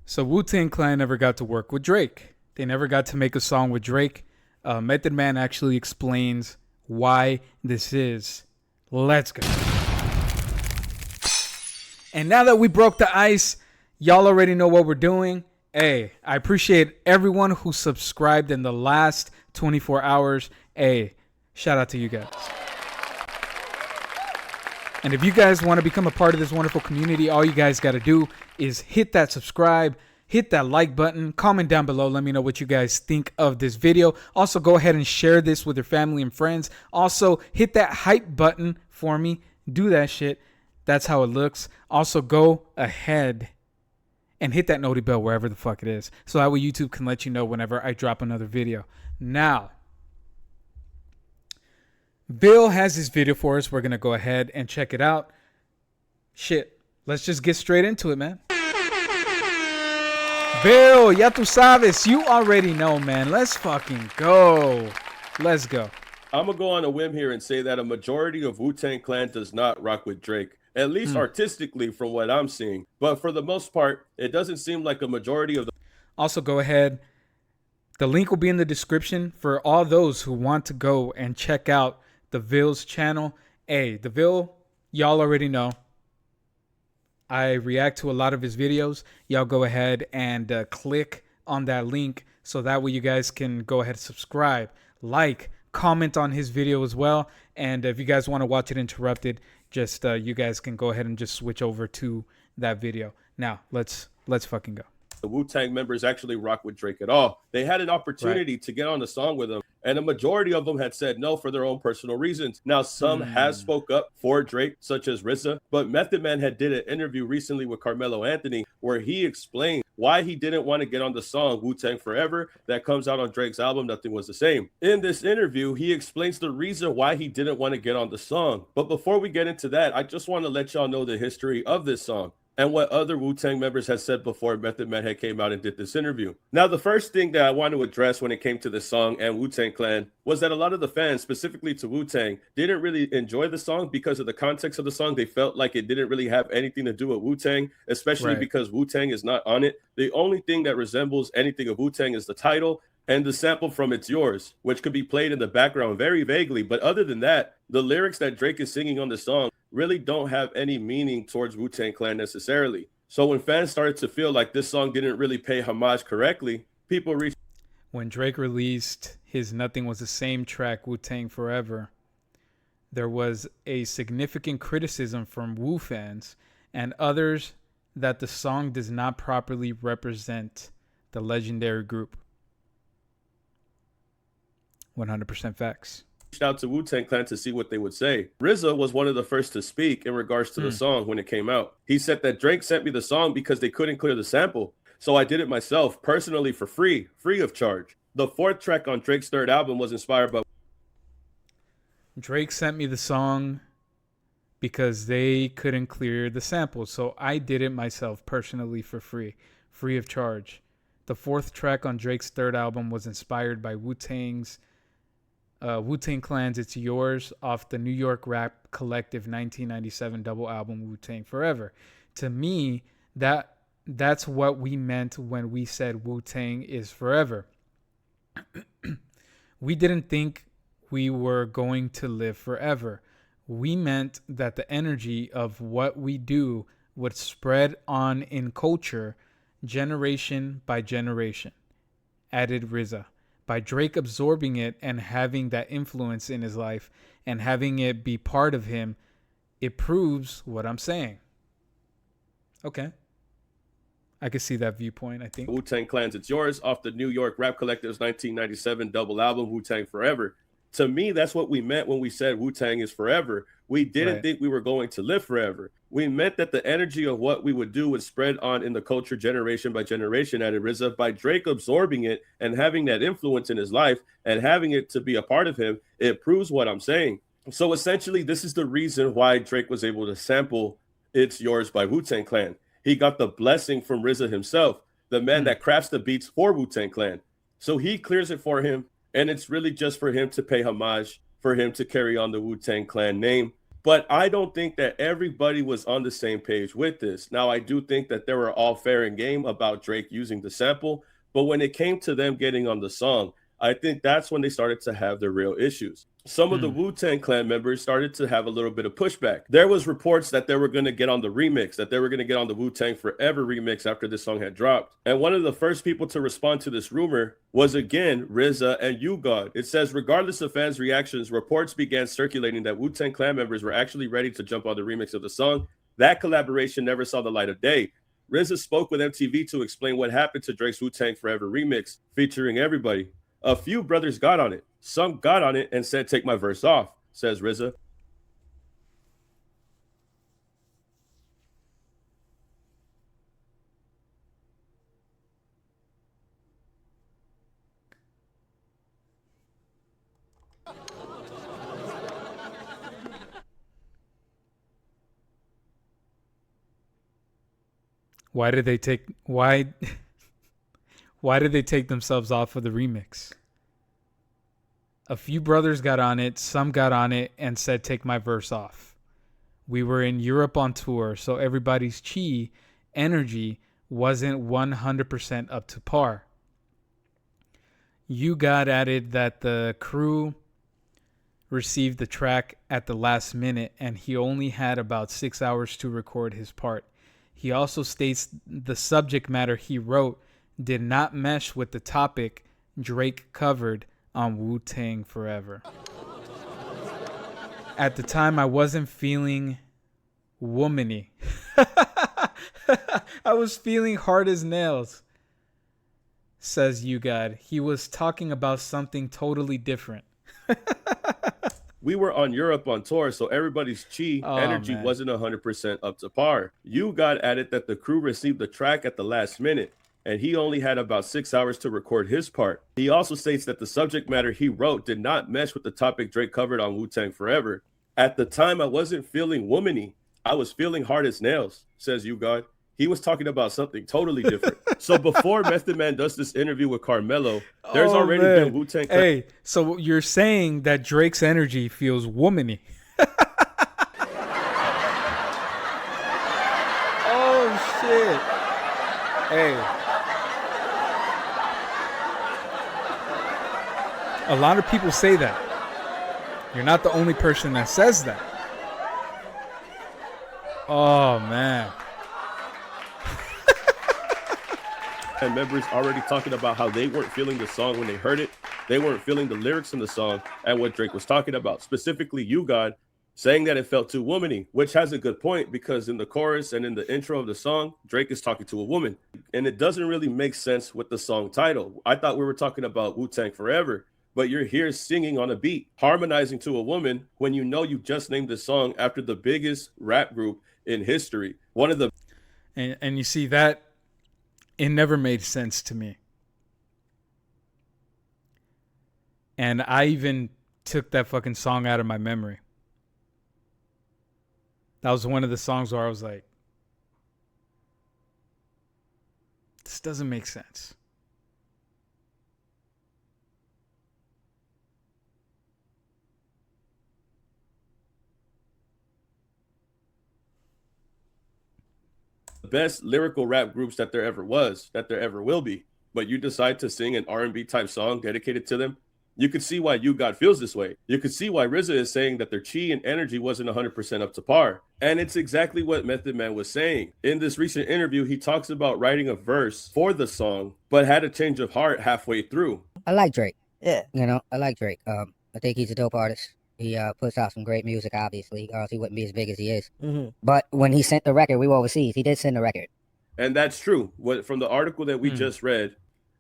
So Wu Tang Clan never got to work with Drake. They never got to make a song with Drake. Method Man actually explains why this is. Let's go. And now that we broke the ice, y'all already know what we're doing. Hey, I appreciate everyone who subscribed in the last 24 hours. Hey, shout out to you guys. And if you guys want to become a part of this wonderful community, all you guys got to do is hit that subscribe, hit that like button, comment down below. Let me know what you guys think of this video. Also, go ahead and share this with your family and friends. Also, hit that hype button for me. Do that shit. That's how it looks. Also, go ahead and hit that noti bell wherever the fuck it is. So that way YouTube can let you know whenever I drop another video. Now, Bill has this video for us. We're going to go ahead and check it out. Shit. Let's just get straight into it, man. Bill, ya tu sabes. You already know, man. Let's fucking go. Let's go. I'm going to go on a whim here and say that a majority of Wu Tang Clan does not rock with Drake, at least artistically from what I'm seeing. But for the most part, it doesn't seem like a majority of the... Also, go ahead. The link will be in the description for all those who want to go and check out the Ville's channel. Hey, the Ville, y'all already know. I react to a lot of his videos. Y'all go ahead and click on that link so that way you guys can go ahead and subscribe, like, comment on his video as well. And if you guys want to watch it interrupted, just you guys can go ahead and just switch over to that video. Now, let's fucking go. The Wu-Tang members actually rock with Drake at all. They had an opportunity to get on the song with him, and a majority of them had said no for their own personal reasons. Now, some has spoke up for Drake, such as RZA, but Method Man had did an interview recently with Carmelo Anthony where he explained why he didn't want to get on the song Wu-Tang Forever that comes out on Drake's album, Nothing Was the Same. In this interview, he explains the reason why he didn't want to get on the song. But before we get into that, I just want to let y'all know the history of this song and what other Wu-Tang members had said before Method Man had came out and did this interview. Now, the first thing that I want to address when it came to this song and Wu-Tang Clan was that a lot of the fans, specifically to Wu-Tang, didn't really enjoy the song because of the context of the song. They felt like it didn't really have anything to do with Wu-Tang, especially because Wu-Tang is not on it. The only thing that resembles anything of Wu-Tang is the title and the sample from It's Yours, which could be played in the background very vaguely. But other than that, the lyrics that Drake is singing on the song really don't have any meaning towards Wu-Tang Clan necessarily. So when fans started to feel like this song didn't really pay homage correctly, people reached... When Drake released his Nothing Was the Same track, Wu-Tang Forever, there was a significant criticism from Wu fans and others that the song does not properly represent the legendary group. 100% facts. Out to Wu-Tang Clan to see what they would say. RZA was one of the first to speak in regards to the song when it came out. He said that Drake sent me the song because they couldn't clear the sample. So I did it myself, personally, for free of charge. The fourth track on Drake's third album was inspired by... Drake sent me the song because they couldn't clear the sample. So I did it myself, personally, for free of charge. The fourth track on Drake's third album was inspired by Wu-Tang Clan's It's Yours off the New York rap collective 1997 double album Wu-Tang Forever. To me, that's what we meant when we said Wu-Tang is forever. We didn't think we were going to live forever. We meant that the energy of what we do would spread on in culture generation by generation, added RZA. By Drake absorbing it and having that influence in his life and having it be part of him, it proves what I'm saying. Okay. I can see that viewpoint, I think. Wu-Tang Clan's It's Yours off the New York rap collective's 1997 double album Wu-Tang Forever. To me, that's what we meant when we said Wu-Tang is forever. We didn't think we were going to live forever. We meant that the energy of what we would do would spread on in the culture generation by generation, added RZA. By Drake absorbing it and having that influence in his life and having it to be a part of him, it proves what I'm saying. So essentially, this is the reason why Drake was able to sample It's Yours by Wu-Tang Clan. He got the blessing from RZA himself, the man that crafts the beats for Wu-Tang Clan. So he clears it for him, and it's really just for him to pay homage, for him to carry on the Wu-Tang Clan name. But I don't think that everybody was on the same page with this. Now, I do think that they were all fair and game about Drake using the sample, but when it came to them getting on the song, I think that's when they started to have their real issues. Some of the Hmm. Wu Tang Clan members started to have a little bit of pushback. There was reports that they were going to get on the remix, that they were going to get on the Wu Tang Forever remix after this song had dropped. And one of the first people to respond to this rumor was again RZA and U-God. It says, regardless of fans' reactions, reports began circulating that Wu Tang Clan members were actually ready to jump on the remix of the song. That collaboration never saw the light of day. RZA spoke with MTV to explain what happened to Drake's Wu Tang Forever remix, featuring everybody. A few brothers got on it. Some got on it and said, take my verse off, says RZA. Why did they take why why did they take themselves off of the remix? A few brothers got on it, some got on it and said take my verse off. We were in Europe on tour, so everybody's chi energy wasn't 100% up to par. You got added that the crew received the track at the last minute and he only had about 6 hours to record his part. He also states the subject matter he wrote did not mesh with the topic Drake covered on Wu Tang Forever. At the time, I wasn't feeling womany. I was feeling hard as nails, says You God. He was talking about something totally different. We were on Europe on tour, so everybody's chi Oh, energy man. wasn't 100% up to par. You got added that the crew received the track at the last minute, and he only had about 6 hours to record his part. He also states that the subject matter he wrote did not mesh with the topic Drake covered on Wu Tang Forever. At the time, I wasn't feeling womany. I was feeling hard as nails, says You God. He was talking about something totally different. So before Method Man does this interview with Carmelo, there's Oh, already man. been Wu Tang Clan. Hey, so you're saying that Drake's energy feels womany? Oh, shit. Hey. A lot of people say that. You're not the only person that says that. Oh, man. And members already talking about how they weren't feeling the song when they heard it. They weren't feeling the lyrics in the song and what Drake was talking about. Specifically, You God saying that it felt too womany, which has a good point because in the chorus and in the intro of the song, Drake is talking to a woman. And it doesn't really make sense with the song title. I thought we were talking about Wu Tang Forever, but you're here singing on a beat, harmonizing to a woman when you know you just named the song after the biggest rap group in history. One of the And you see that it never made sense to me. And I even took that fucking song out of my memory. That was one of the songs where I was like, this doesn't make sense. best lyrical rap groups that there ever was, that there ever will be, but you decide to sing an R&B type song dedicated to them, you could see why You God feels this way. You could see why RZA is saying that their chi and energy wasn't 100% up to par. And it's exactly what Method Man was saying. In this recent interview, he talks about writing a verse for the song, but had a change of heart halfway through. I like Drake. Yeah. You know, I like Drake. I think he's a dope artist. He puts out some great music, obviously, or else he wouldn't be as big as he is. Mm-hmm. But when he sent the record, we were overseas. He did send the record. And that's true. From the article that we just read,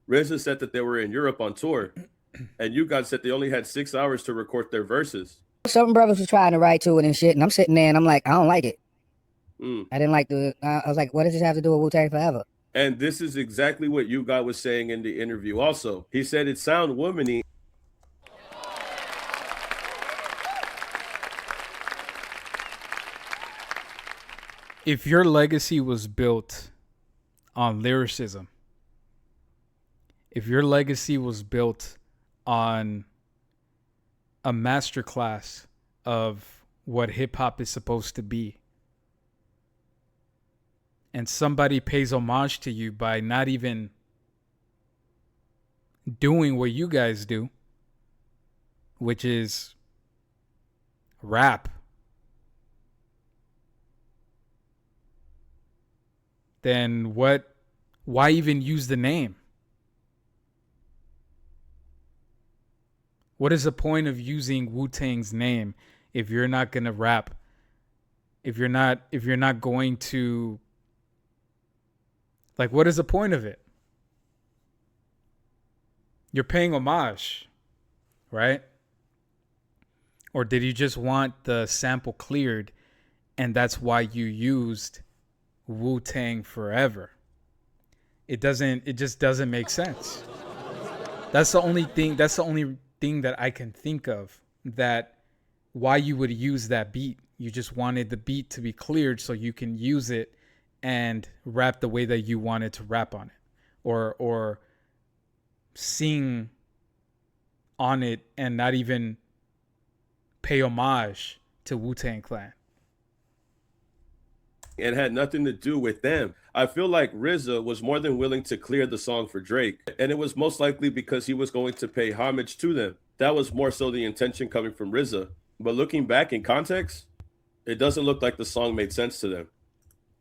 RZA said that they were in Europe on tour, and You God said they only had 6 hours to record their verses. Some brothers was trying to write to it and shit, and I'm sitting there and I'm like, I don't like it. Mm. I didn't like I was like, what does this have to do with Wu Tang Forever? And this is exactly what You God was saying in the interview also. He said it sound womany. If your legacy was built on lyricism, if your legacy was built on a masterclass of what hip hop is supposed to be. And somebody pays homage to you by not even doing what you guys do, which is rap, then why even use the name? What is the point of using Wu-Tang's name if you're not gonna rap? If you're not going to, like, what is the point of it? You're paying homage, right? Or did you just want the sample cleared and that's why you used Wu-Tang Forever? It just doesn't make sense. That's the only thing that I can think of, that why you would use that beat. You just wanted the beat to be cleared so you can use it and rap the way that you wanted to rap on it, or sing on it and not even pay homage to Wu Tang Clan. It had nothing to do with them. I feel like RZA was more than willing to clear the song for Drake, and it was most likely because he was going to pay homage to them. That was more so the intention coming from RZA. But looking back in context, it doesn't look like the song made sense to them.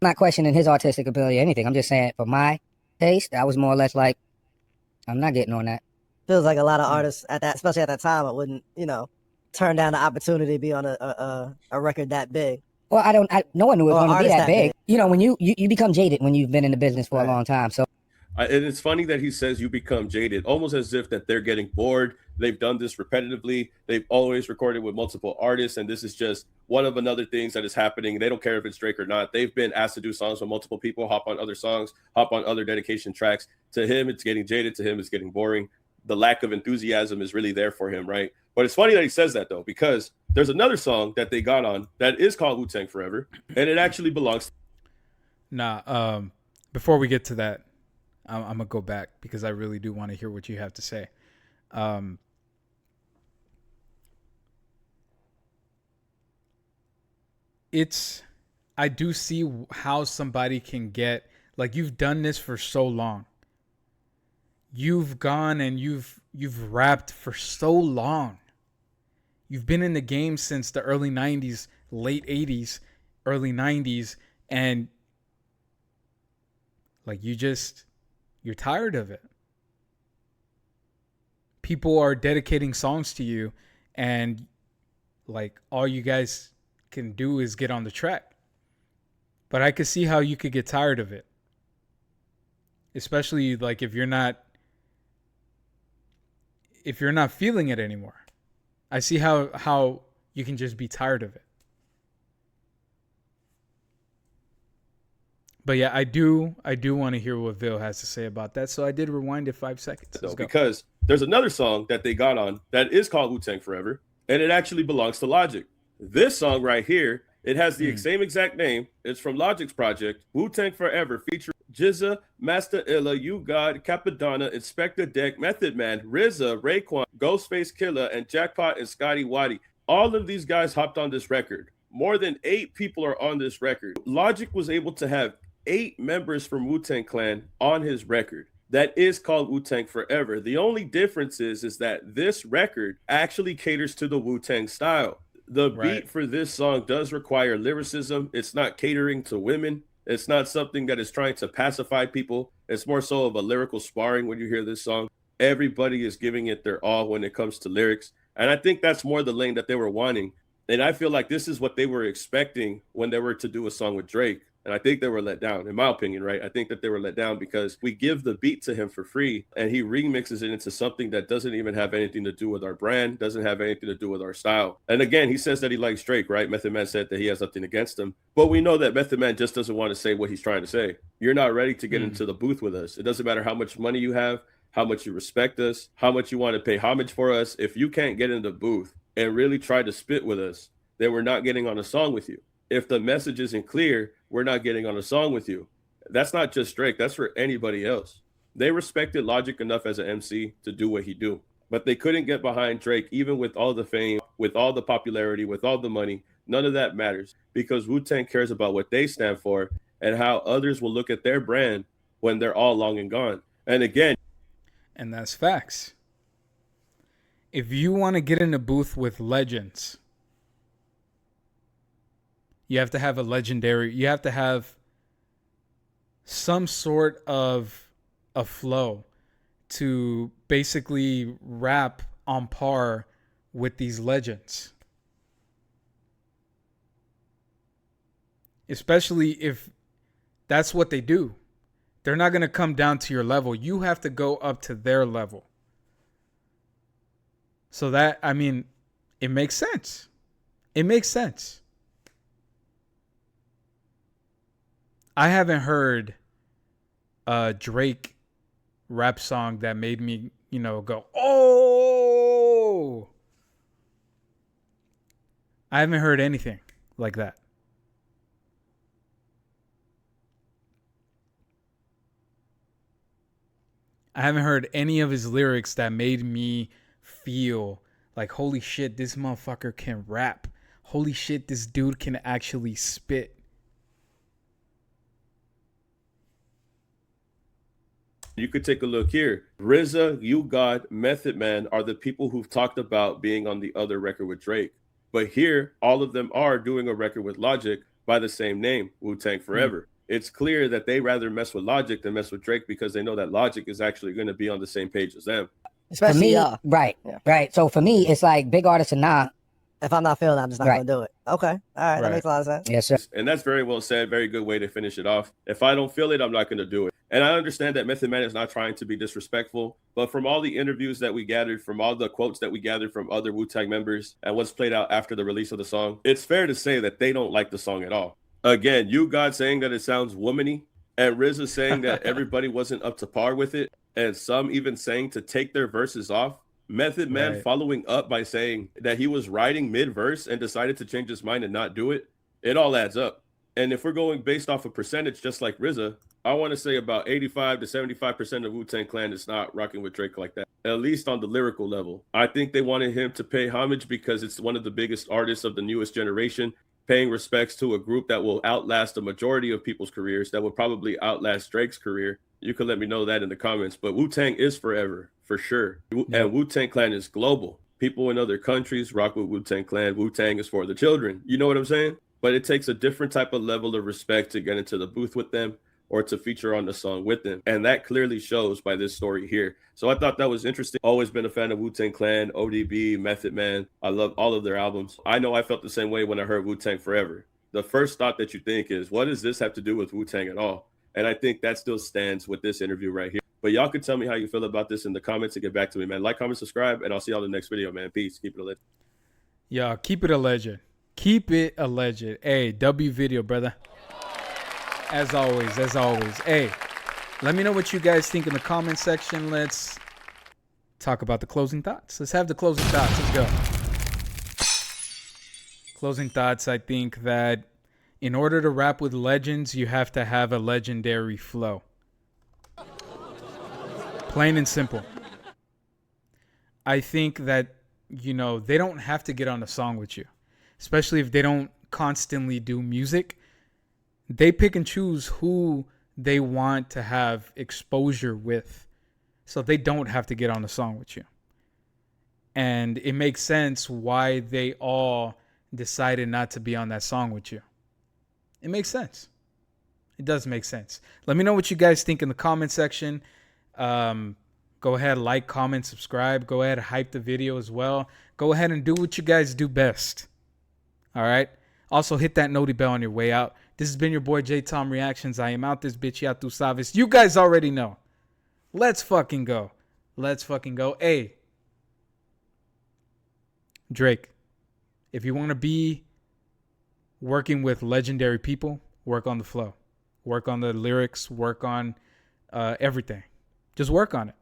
I'm not questioning his artistic ability or anything. I'm just saying, for my taste, I was more or less like, I'm not getting on that. Feels like a lot of artists at that, especially at that time, I wouldn't, turn down the opportunity to be on a record that big. Well, no one knew it was Or going to be artist that that big. big. You know, when you become jaded when you've been in the business for a Right. long time. So And it's funny that he says you become jaded, almost as if that they're getting bored. They've done this repetitively. They've always recorded with multiple artists, and this is just one of another things that is happening. They don't care if it's Drake or not. They've been asked to do songs with multiple people, hop on other songs, hop on other dedication tracks. To him, it's getting jaded. To him, it's getting boring. The lack of enthusiasm is really there for him, right? But it's funny that he says that, though, because there's another song that they got on that is called Wu Tang Forever, and it actually belongs. Nah, before we get to that, I'm gonna go back because I really do want to hear what you have to say. I do see how somebody can get, like, you've done this for so long. You've gone and you've rapped for so long. You've been in the game since the early 90s, late 80s, early 90s, and like you're tired of it. People are dedicating songs to you, and like all you guys can do is get on the track. But I could see how you could get tired of it. Especially like if you're not feeling it anymore. I see how you can just be tired of it. But yeah, I do want to hear what Vil has to say about that. So I did rewind it 5 seconds. So, because there's another song that they got on that is called Wu Tang Forever, and it actually belongs to Logic. This song right here, it has the same exact name. It's from Logic's project, Wu Tang Forever, featuring Jizza, Master Illa, You God, Capadonna, Inspector Deck, Method Man, RZA, Raekwon, Ghostface Killer, and Jackpot and Scotty Waddy. All of these guys hopped on this record. More than 8 people are on this record. Logic was able to have 8 members from Wu Tang Clan on his record. That is called Wu Tang Forever. The only difference is that this record actually caters to the Wu Tang style. The beat for this song does require lyricism. It's not catering to women. It's not something that is trying to pacify people. It's more so of a lyrical sparring when you hear this song. Everybody is giving it their all when it comes to lyrics. And I think that's more the lane that they were wanting. And I feel like this is what they were expecting when they were to do a song with Drake. And I think they were let down, in my opinion, right? I think that they were let down because we give the beat to him for free and he remixes it into something that doesn't even have anything to do with our brand, doesn't have anything to do with our style. And again, he says that he likes Drake, right? Method Man said that he has nothing against him. But we know that Method Man just doesn't want to say what he's trying to say. You're not ready to get into the booth with us. It doesn't matter how much money you have, how much you respect us, how much you want to pay homage for us. If you can't get in the booth and really try to spit with us, then we're not getting on a song with you. If the message isn't clear, we're not getting on a song with you. That's not just Drake. That's for anybody else. They respected Logic enough as an MC to do what he do. But they couldn't get behind Drake, even with all the fame, with all the popularity, with all the money. None of that matters because Wu-Tang cares about what they stand for and how others will look at their brand when they're all long and gone. And again, And that's facts. If you want to get in a booth with legends, you have to have you have to have some sort of a flow to basically rap on par with these legends. Especially if that's what they do. They're not going to come down to your level. You have to go up to their level. So that, I mean, it makes sense. It makes sense. I haven't heard a Drake rap song that made me, go, oh! I haven't heard anything like that. I haven't heard any of his lyrics that made me feel like, holy shit, this motherfucker can rap. Holy shit, this dude can actually spit. you could take a look here. RZA, You God, Method Man are the people who've talked about being on the other record with Drake. But here, all of them are doing a record with Logic by the same name, Wu Tang Forever. It's clear that they rather mess with Logic than mess with Drake because they know that Logic is actually going to be on the same page as them. Especially for me, y'all. right, right. So for me, it's like big artists or not. If I'm not feeling it, I'm just not Right. gonna do it. Okay. All right. That Right. makes a lot of sense. Yes, sir. And that's very well said. Very good way to finish it off. If I don't feel it, I'm not going to do it. And I understand that Method Man is not trying to be disrespectful, but from all the interviews that we gathered, from all the quotes that we gathered from other Wu-Tang members and what's played out after the release of the song, it's fair to say that they don't like the song at all. Again, You God saying that it sounds womany, and RZA saying that everybody wasn't up to par with it, and some even saying to take their verses off. Method Man Right. following up by saying that he was writing mid-verse and decided to change his mind and not do it. It all adds up. And if we're going based off a percentage, just like RZA, I want to say about 85 to 75% of Wu-Tang Clan is not rocking with Drake like that, at least on the lyrical level. I think they wanted him to pay homage because it's one of the biggest artists of the newest generation, paying respects to a group that will outlast the majority of people's careers, that will probably outlast Drake's career. You can let me know that in the comments. But Wu-Tang is forever, for sure. And Wu-Tang Clan is global. People in other countries rock with Wu-Tang Clan. Wu-Tang is for the children. You know what I'm saying? But it takes a different type of level of respect to get into the booth with them or to feature on the song with them. And that clearly shows by this story here. So I thought that was interesting. Always been a fan of Wu-Tang Clan, ODB, Method Man. I love all of their albums. I know I felt the same way when I heard Wu-Tang Forever. The first thought that you think is, what does this have to do with Wu-Tang at all? And I think that still stands with this interview right here. But y'all can tell me how you feel about this in the comments and get back to me, man. Like, comment, subscribe, and I'll see y'all in the next video, man. Peace. Keep it a legend. Yeah, keep it a legend. Keep it a legend. Hey, W video, brother. As always, as always. Hey, let me know what you guys think in the comment section. Let's talk about the closing thoughts. Let's have the closing thoughts. Let's go. Closing thoughts. I think that in order to rap with legends, you have to have a legendary flow. Plain and simple. I think that, they don't have to get on a song with you, especially if they don't constantly do music. They pick and choose who they want to have exposure with, so they don't have to get on a song with you. And it makes sense why they all decided not to be on that song with you. It makes sense. It does make sense. Let me know what you guys think in the comment section. Go ahead, like, comment, subscribe. Go ahead, hype the video as well. Go ahead and do what you guys do best. All right? Also, hit that noti bell on your way out. This has been your boy Jtomreactions. I am out this bitch, ya tu sabes. You guys already know. Let's fucking go. Let's fucking go. Hey, Drake, if you want to be working with legendary people, work on the flow. Work on the lyrics. Work on everything. Just work on it.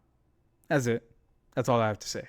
That's it. That's all I have to say.